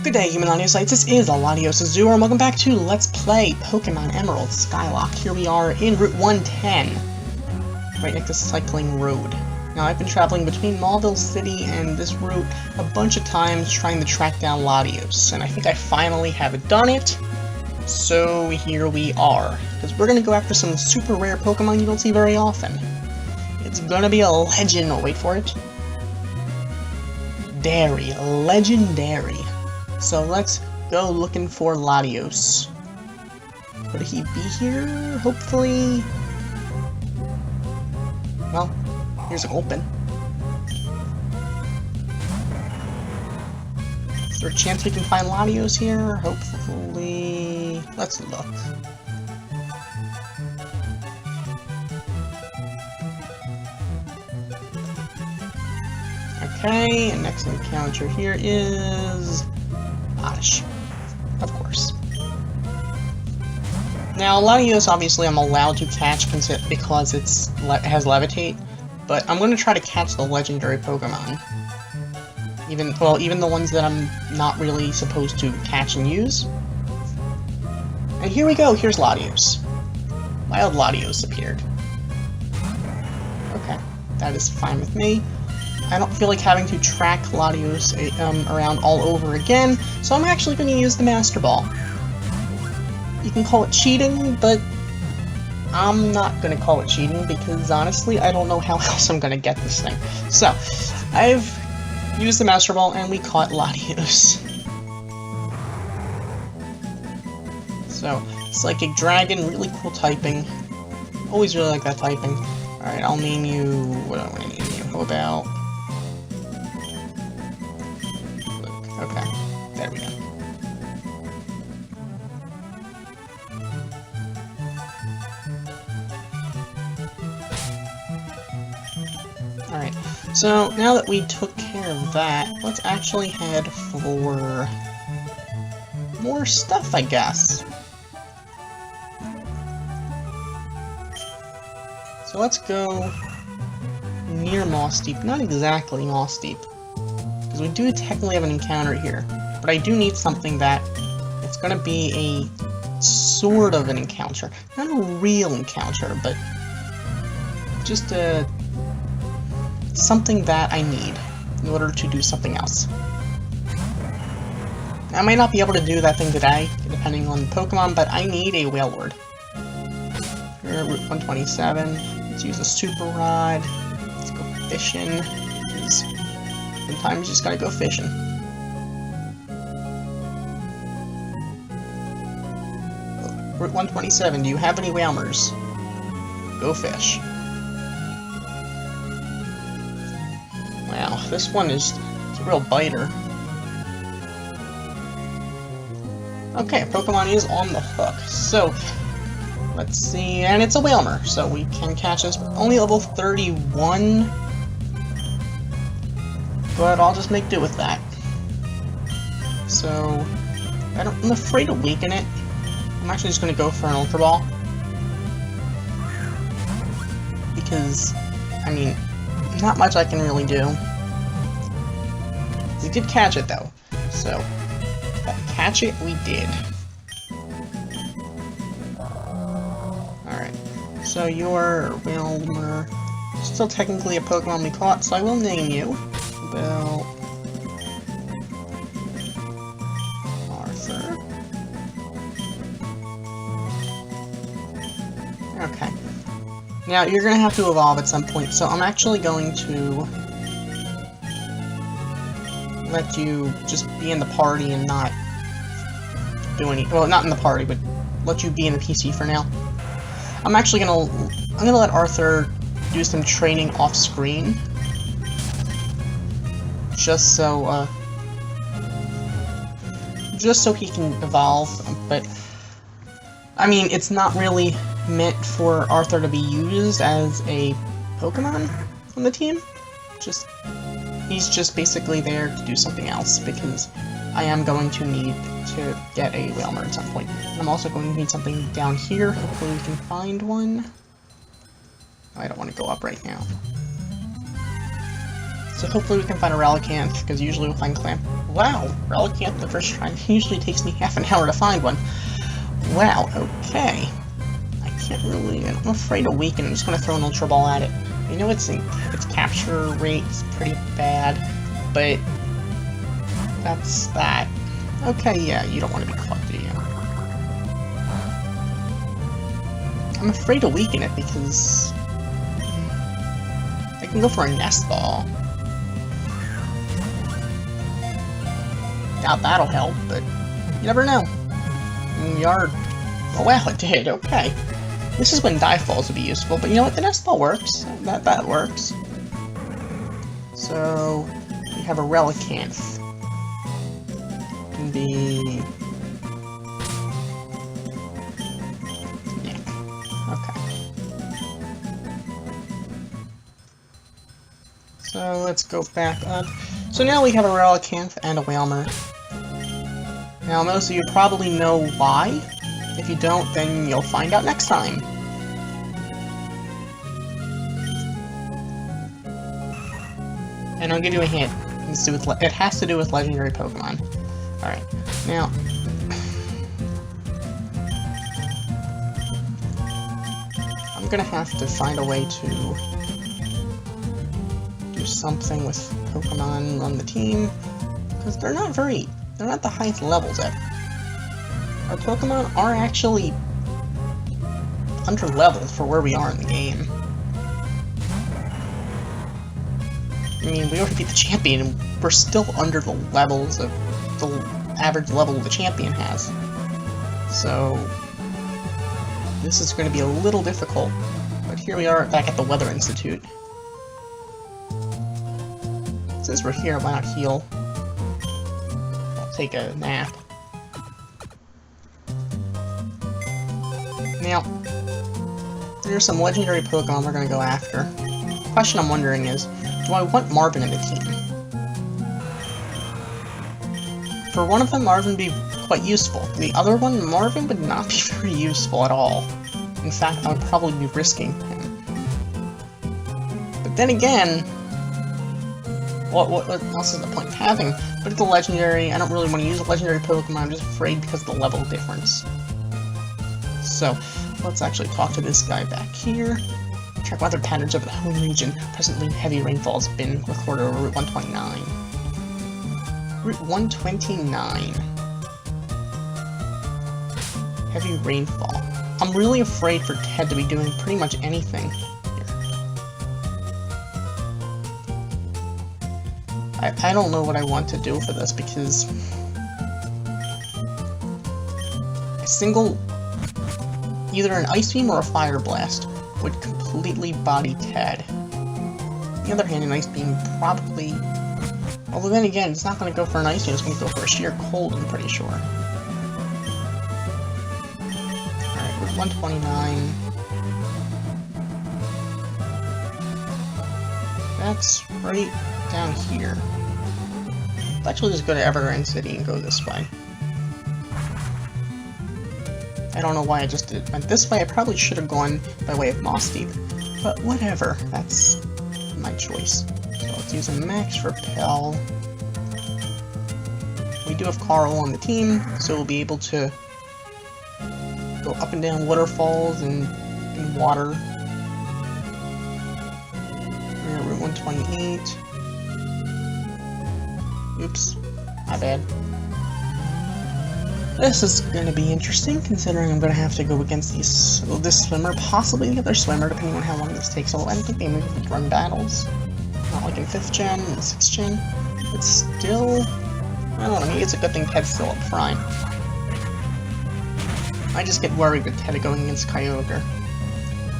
Good day, human Latiosites. This is Latios Azure, and welcome back to Let's Play Pokemon Emerald Skylocke. Here we are in Route 110, right next to Cycling Road. Now, I've been traveling between Mauville City and this route a bunch of times trying to track down Latios, and I think I finally have done it. So here we are, because we're going to go after some super rare Pokemon you don't see very often. It's going to be a legend. Oh, wait for it. Legendary. So let's go looking for Latios. Would he be here? Hopefully. Well, here's an open. Is there a chance we can find Latios here? Hopefully. Let's look. Okay, and next encounter here is Oddish, of course. Now, Latios, obviously, I'm allowed to catch because it has Levitate, but I'm going to try to catch the legendary Pokemon. Even the ones that I'm not really supposed to catch and use. And here we go, here's Latios. Wild Latios appeared. Okay, that is fine with me. I don't feel like having to track Latios around all over again, so I'm actually going to use the Master Ball. You can call it cheating, but I'm not going to call it cheating because, honestly, I don't know how else I'm going to get this thing. So, I've used the Master Ball and we caught Latios. So, Psychic Dragon, really cool typing. Always really like that typing. Alright, I'll name you... what do I want to name you? How about... okay, there we go. Alright, so now that we took care of that, let's actually head for more stuff, I guess. So let's go near Moss Deep. Not exactly Moss Deep. We do technically have an encounter here, but I do need something that it's going to be a sort of an encounter. Not a real encounter, but just something that I need in order to do something else. I might not be able to do that thing today, depending on Pokemon, but I need a Wailord. Here, Route 127. Let's use a Super Rod. Let's go fishing. Sometimes you just gotta go fishing. Route 127, do you have any Whalmers? Go fish. Wow, this one is a real biter. Okay, Pokemon is on the hook. So, let's see, and it's a Whalmer, so we can catch this. Only level 31. But I'll just make do with that. So, I'm afraid to weaken it. I'm actually just going to go for an Ultra Ball. Because, I mean, not much I can really do. We did catch it though. So, catch it we did. Alright. So you're Wilmer. Still technically a Pokemon we caught, so I will name you. Bell Arthur. Okay. Now, you're going to have to evolve at some point, so I'm actually going to let you just be in the party and not do any... well, not in the party, but let you be in the PC for now. I'm actually going to let Arthur do some training off-screen. Just so he can evolve, but I mean, it's not really meant for Arthur to be used as a Pokemon on the team. He's just basically there to do something else, because I am going to need to get a Whalmer at some point. And I'm also going to need something down here. Hopefully we can find one. I don't want to go up right now. So hopefully we can find a Relicanth, because usually we'll find Clamp. Wow, Relicanth the first try. It usually takes me half an hour to find one. Wow, okay. I can't really... I'm afraid to weaken. I'm just going to throw an Ultra Ball at it. I know its capture rate's pretty bad, but that's that. Okay, yeah, you don't want to be caught, do you? I'm afraid to weaken it because I can go for a Nest Ball. Doubt that'll help, but you never know. Yard. Oh wow, it did. Okay. This is when Dive Balls would be useful, but you know what? The Nest Ball works. That works. So we have a Relicanth. Can be. Yeah. Okay. So let's go back up. So now we have a Relicanth and a Whalmer. Now most of you probably know why. If you don't, then you'll find out next time. And I'll give you a hint. It has to do with legendary Pokemon. Alright, now... I'm gonna have to find a way to do something with Pokemon on the team, because they're not the highest levels ever. Our Pokemon are actually under-leveled for where we are in the game. I mean, we already beat the champion, and we're still under the levels of the average level the champion has. So, this is going to be a little difficult. But here we are back at the Weather Institute. Since we're here, why not heal? I'll take a nap. Now, there's some legendary Pokemon we're going to go after. The question I'm wondering is, do I want Marvin in the team? For one of them, Marvin would be quite useful. The other one, Marvin, would not be very useful at all. In fact, I would probably be risking him. But then again, what else is the point of having? But it's a legendary. I don't really want to use a legendary Pokemon. I'm just afraid because of the level difference. So, let's actually talk to this guy back here. Check weather patterns over the home region. Presently, heavy rainfall has been recorded over Route 129. Route 129. Heavy rainfall. I'm really afraid for Ted to be doing pretty much anything here. I don't know what I want to do for this, because a single, either an Ice Beam or a Fire Blast would completely body Ted. On the other hand, an Ice Beam probably... Although then again, it's not going to go for an Ice Beam, it's going to go for a sheer cold, I'm pretty sure. Alright, Route 129. That's right down here. Let's actually just go to Evergreen City and go this way. I don't know why I just went this way. I probably should have gone by way of Moss Deep, but whatever. That's my choice. So let's use a Max Repel. We do have Carl on the team, so we'll be able to go up and down waterfalls and water. We're at Route 128. Oops, my bad. This is going to be interesting, considering I'm going to have to go against this swimmer, possibly the other swimmer, depending on how long this takes. So I don't think they move with run battles. Not like in 5th gen and 6th gen. But still, I don't know, maybe it's a good thing Ted's still up front. I just get worried with Ted going against Kyogre.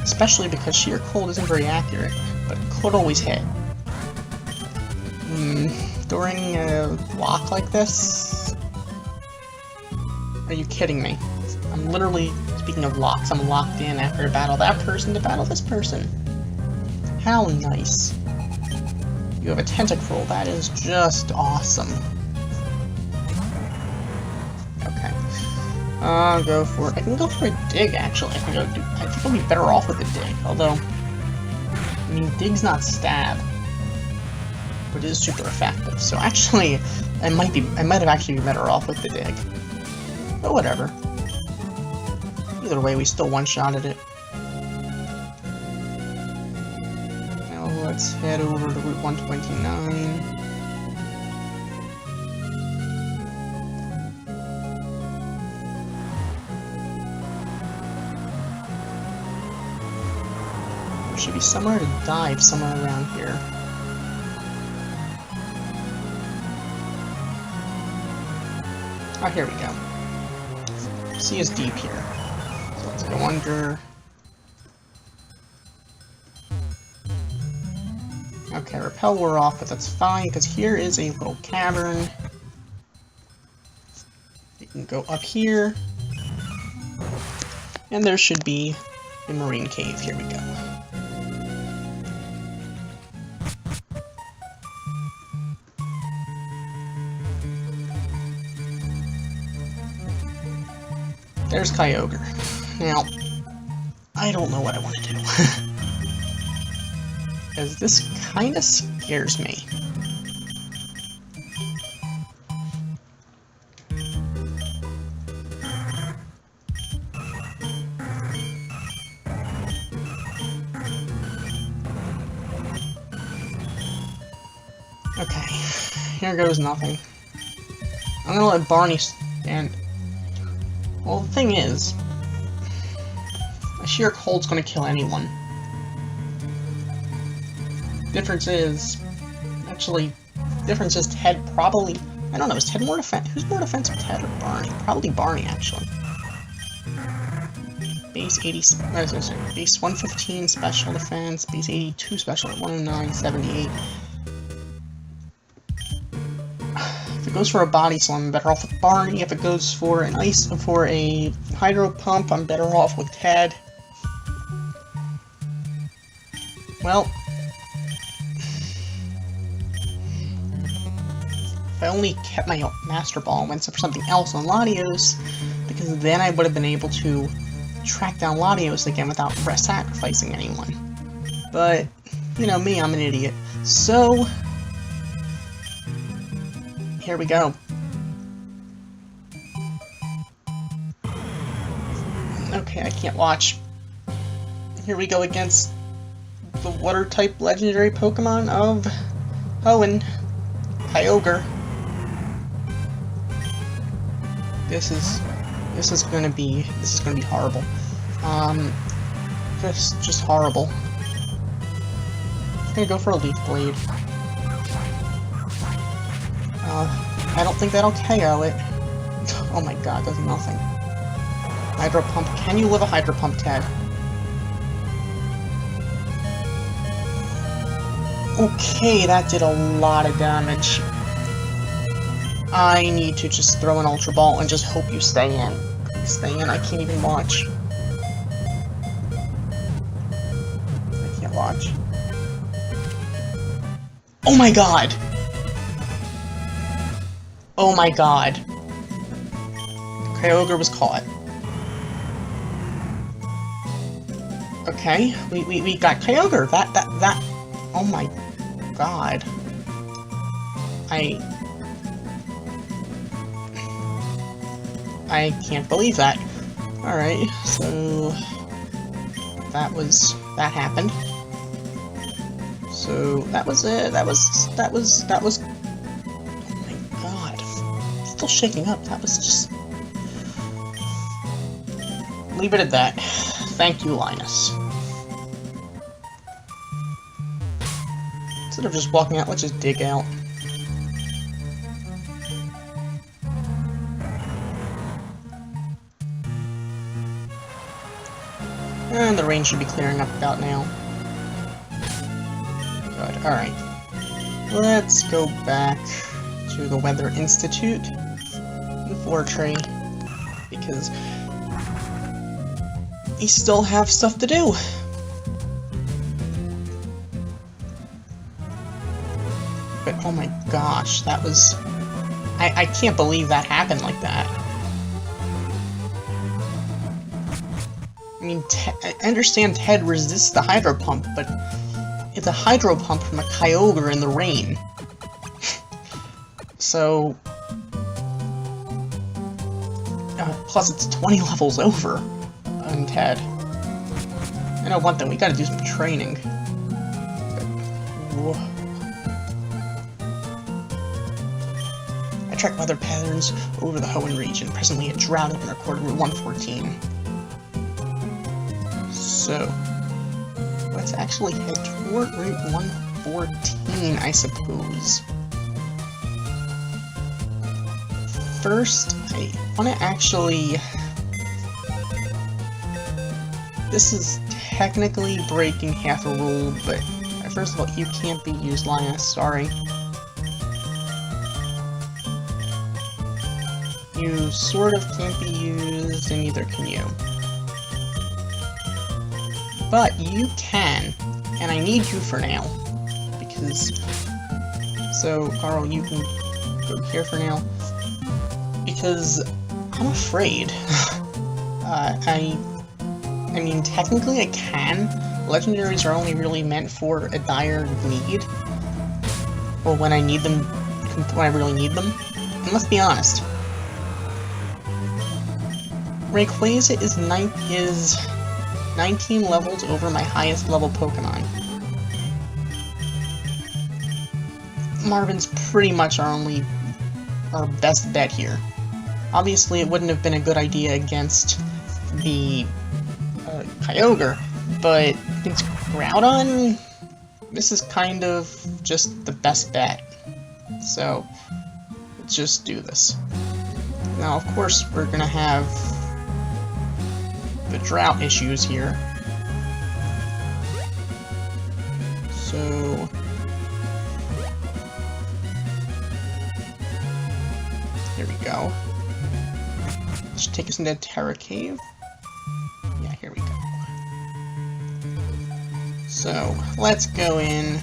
Especially because sheer cold isn't very accurate, but it could always hit. During a lock like this? Are you kidding me? I'm literally, speaking of locks, I'm locked in after I battle that person to battle this person. How nice. You have a Tentacruel, that is just awesome. Okay. I'll go for... I can go for a Dig, actually. I think I'll be better off with a Dig, although... I mean, Dig's not Stab. but it is super effective. So actually, I might have actually been better off with the dig. But whatever. Either way, we still one-shotted it. Now let's head over to Route 129. There should be somewhere to dive somewhere around here. Oh, here we go. Sea is deep here. So let's go under. Okay, repel wore off, but that's fine, because here is a little cavern. You can go up here. And there should be a marine cave. Here we go. There's Kyogre. Now, I don't know what I want to do. Because this kind of scares me. Okay, here goes nothing. I'm gonna let Barney stand. Well, the thing is, a sheer cold's gonna kill anyone. Difference is Ted probably, I don't know, is Ted more defensive? Who's more defensive, Ted or Barney? Probably Barney, actually. Base 80, base 115 special defense, base 82 special, 109, 78. If it goes for a body slam, I'm better off with Barney. If it goes for a hydro pump, I'm better off with Ted. Well, if I only kept my Master Ball and went for something else on Latios, because then I would have been able to track down Latios again without sacrificing anyone. But, you know me, I'm an idiot. So, here we go. Okay, I can't watch. Here we go against the water-type legendary Pokemon of Hoenn, Kyogre. This is gonna be horrible. Just horrible. I'm gonna go for a Leaf Blade. I don't think that'll KO it. Oh my god, does nothing. Hydro Pump. Can you live a Hydro Pump, Ted? Okay, that did a lot of damage. I need to just throw an Ultra Ball and just hope you stay in. Please stay in, I can't even watch. I can't watch. Oh my god! Oh my god. Kyogre was caught. Okay, we got Kyogre. That oh my god. I can't believe that. Alright, so that happened. So that was it. That was oh my god. I'm still shaking up. That was just, leave it at that. Thank you, Linus. Instead of just walking out, let's just dig out. And the rain should be clearing up about now. Good, alright. Let's go back to the Weather Institute in Fortree, because we still have stuff to do. But oh my gosh, that was... I can't believe that happened like that. I mean, I understand Ted resists the Hydro Pump, but it's a Hydro Pump from a Kyogre in the rain. So... plus it's 20 levels over on Ted. I know one thing, we gotta do some training. Whoa. I track weather patterns over the Hoenn region. Presently a drought has been recorded Route 114. So, let's actually head toward Route 114, I suppose. First, I want to actually... This is technically breaking half a rule, but first of all, you can't be used, Linus, sorry. You sort of can't be used, and neither can you. But you can, and I need you for now, because... So, Carl, you can go here for now, because I'm afraid. I mean, technically I can. Legendaries are only really meant for a dire need. Or when I need them, when I really need them. And let's be honest. Rayquaza is 19 levels over my highest level Pokemon. Marvin's pretty much our best bet here. Obviously, it wouldn't have been a good idea against the Kyogre, but against Groudon, this is kind of just the best bet. So, let's just do this. Now, of course, we're gonna have the drought issues here. So... Here we go. This should take us into Terra Cave. Yeah, here we go. So, let's go in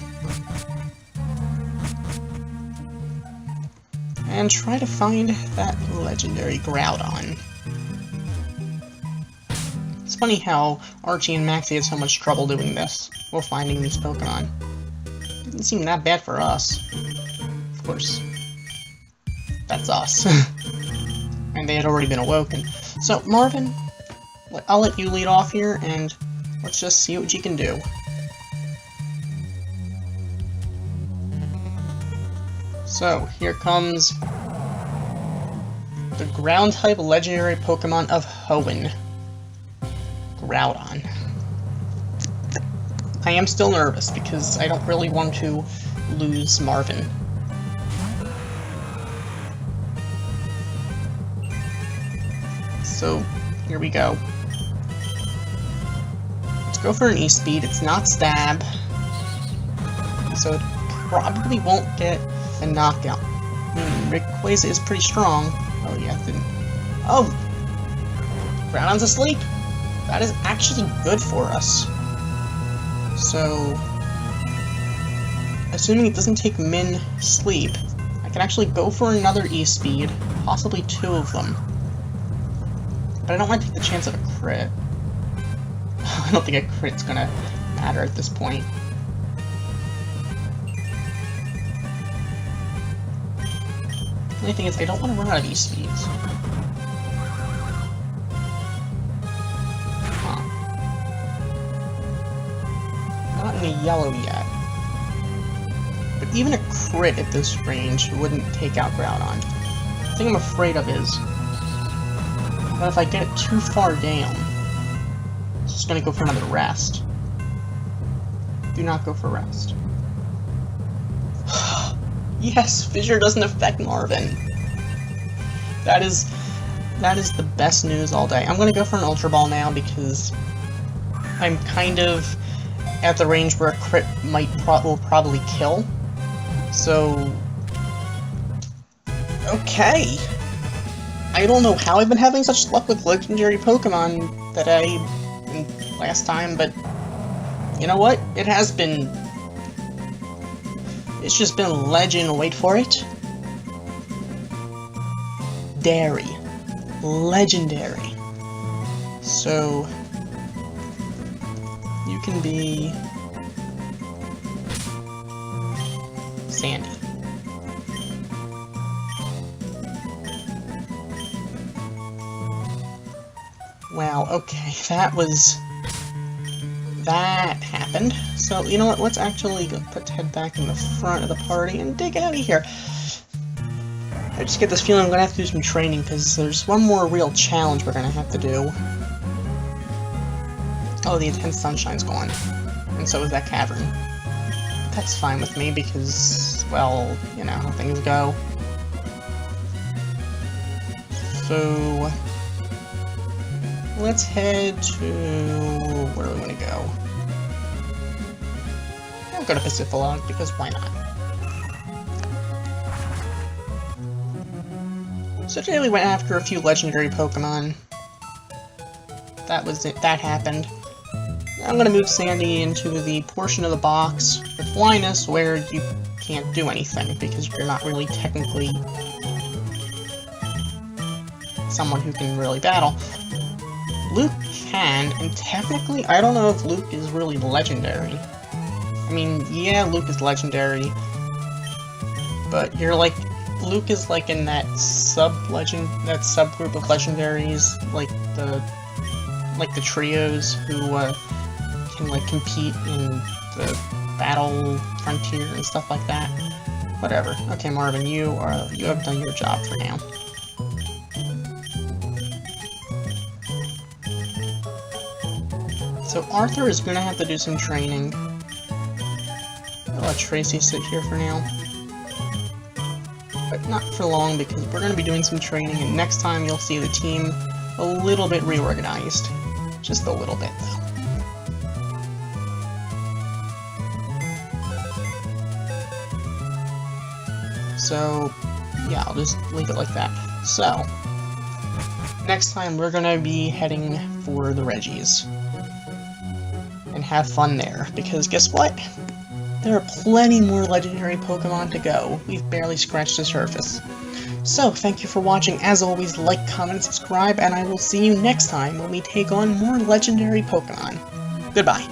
and try to find that legendary Groudon. It's funny how Archie and Maxie had so much trouble doing this while finding these Pokemon. Didn't seem that bad for us. Of course, that's us. And they had already been awoken. So, Marvin, I'll let you lead off here, and let's just see what you can do. So, here comes the ground-type legendary Pokemon of Hoenn. Groudon. I am still nervous, because I don't really want to lose Marvin. So, here we go. Let's go for an E-Speed. It's not Stab, so it probably won't get a knockout. Rayquaza is pretty strong. Oh yeah, it didn't. Oh! Groudon's asleep! That is actually good for us. So... assuming it doesn't take Min sleep, I can actually go for another E-Speed, possibly 2 of them. But I don't want to take the chance of a crit. I don't think a crit's gonna matter at this point. The only thing is, I don't want to run out of E-Speeds. Huh. Not in the yellow yet. But even a crit at this range wouldn't take out Groudon. The thing I'm afraid of is, but if I get it too far down, it's just gonna go for another rest. Do not go for rest. Yes, Fissure doesn't affect Marvin. That is the best news all day. I'm gonna go for an Ultra Ball now because I'm kind of at the range where a crit will probably kill. So, okay. I don't know how I've been having such luck with legendary Pokemon that last time, but you know what? It has been. It's just been legend. Wait for it. Dairy. Legendary. So you can be Sandy. Wow, okay, that happened. So, you know what, let's actually head back in the front of the party and dig out of here. I just get this feeling I'm gonna have to do some training, because there's one more real challenge we're gonna have to do. Oh, the intense sunshine's gone. And so is that cavern. But that's fine with me, because, well, you know how things go. So let's head to... where do we want to go? I'll go to Pacific, because why not? So today we went after a few legendary Pokemon. That was it. That happened. Now I'm going to move Sandy into the portion of the box with Linus where you can't do anything, because you're not really technically someone who can really battle. Luke can, and technically, I don't know if Luke is really legendary. I mean, yeah, Luke is legendary, but you're like, Luke is like in that subgroup of legendaries, like the trios who can like compete in the battle frontier and stuff like that. Whatever. Okay, Marvin, you have done your job for now. So Arthur is gonna have to do some training. I'll let Tracy sit here for now. But not for long, because we're gonna be doing some training, and next time you'll see the team a little bit reorganized. Just a little bit, though. So, yeah, I'll just leave it like that. So, next time we're gonna be heading for the Reggies. And have fun there, because guess what? There are plenty more legendary Pokemon to go. We've barely scratched the surface. So, thank you for watching. As always, like, comment, subscribe, and I will see you next time when we take on more legendary Pokemon. Goodbye.